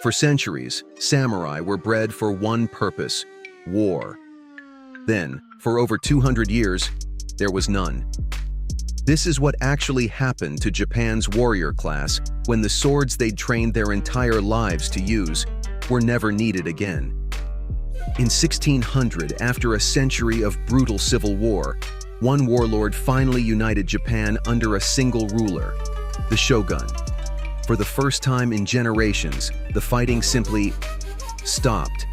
For centuries, samurai were bred for one purpose: war. Then, for over 200 years, there was none. This is what actually happened to Japan's warrior class when the swords they'd trained their entire lives to use were never needed again. In 1600, after a century of brutal civil war, one warlord finally united Japan under a single ruler, the shogun. For the first time in generations, the fighting simply stopped.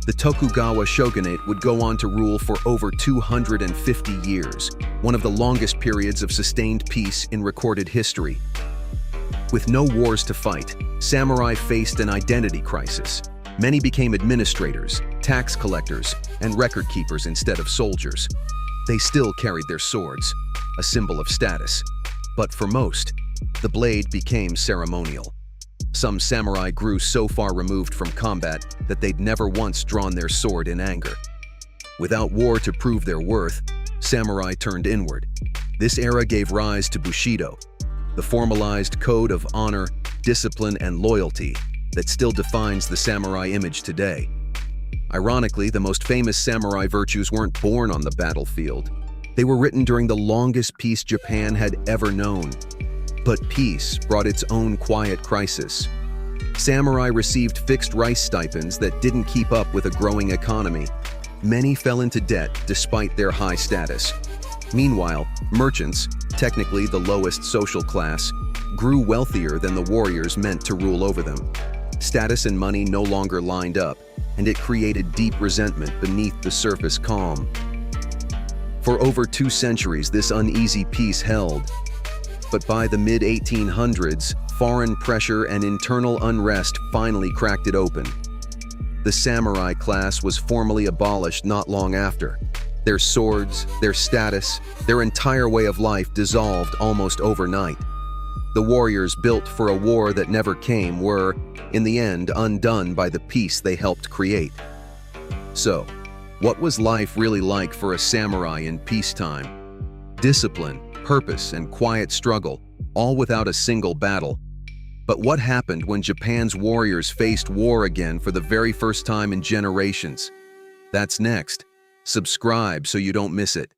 The Tokugawa Shogunate would go on to rule for over 250 years, one of the longest periods of sustained peace in recorded history. With no wars to fight, samurai faced an identity crisis. Many became administrators, tax collectors, and record keepers instead of soldiers. They still carried their swords, a symbol of status. But for most, the blade became ceremonial. Some samurai grew so far removed from combat that they'd never once drawn their sword in anger. Without war to prove their worth, samurai turned inward. This era gave rise to Bushido, the formalized code of honor, discipline, and loyalty that still defines the samurai image today. Ironically, the most famous samurai virtues weren't born on the battlefield. They were written during the longest peace Japan had ever known. But peace brought its own quiet crisis. Samurai received fixed rice stipends that didn't keep up with a growing economy. Many fell into debt despite their high status. Meanwhile, merchants, technically the lowest social class, grew wealthier than the warriors meant to rule over them. Status and money no longer lined up, and it created deep resentment beneath the surface calm. For over 2 centuries, this uneasy peace held. But by the mid-1800s, foreign pressure and internal unrest finally cracked it open. The samurai class was formally abolished not long after. Their swords, their status, their entire way of life dissolved almost overnight. The warriors built for a war that never came were, in the end, undone by the peace they helped create. So, what was life really like for a samurai in peacetime? Discipline, purpose, and quiet struggle, all without a single battle. But what happened when Japan's warriors faced war again for the very first time in generations? That's next. Subscribe so you don't miss it.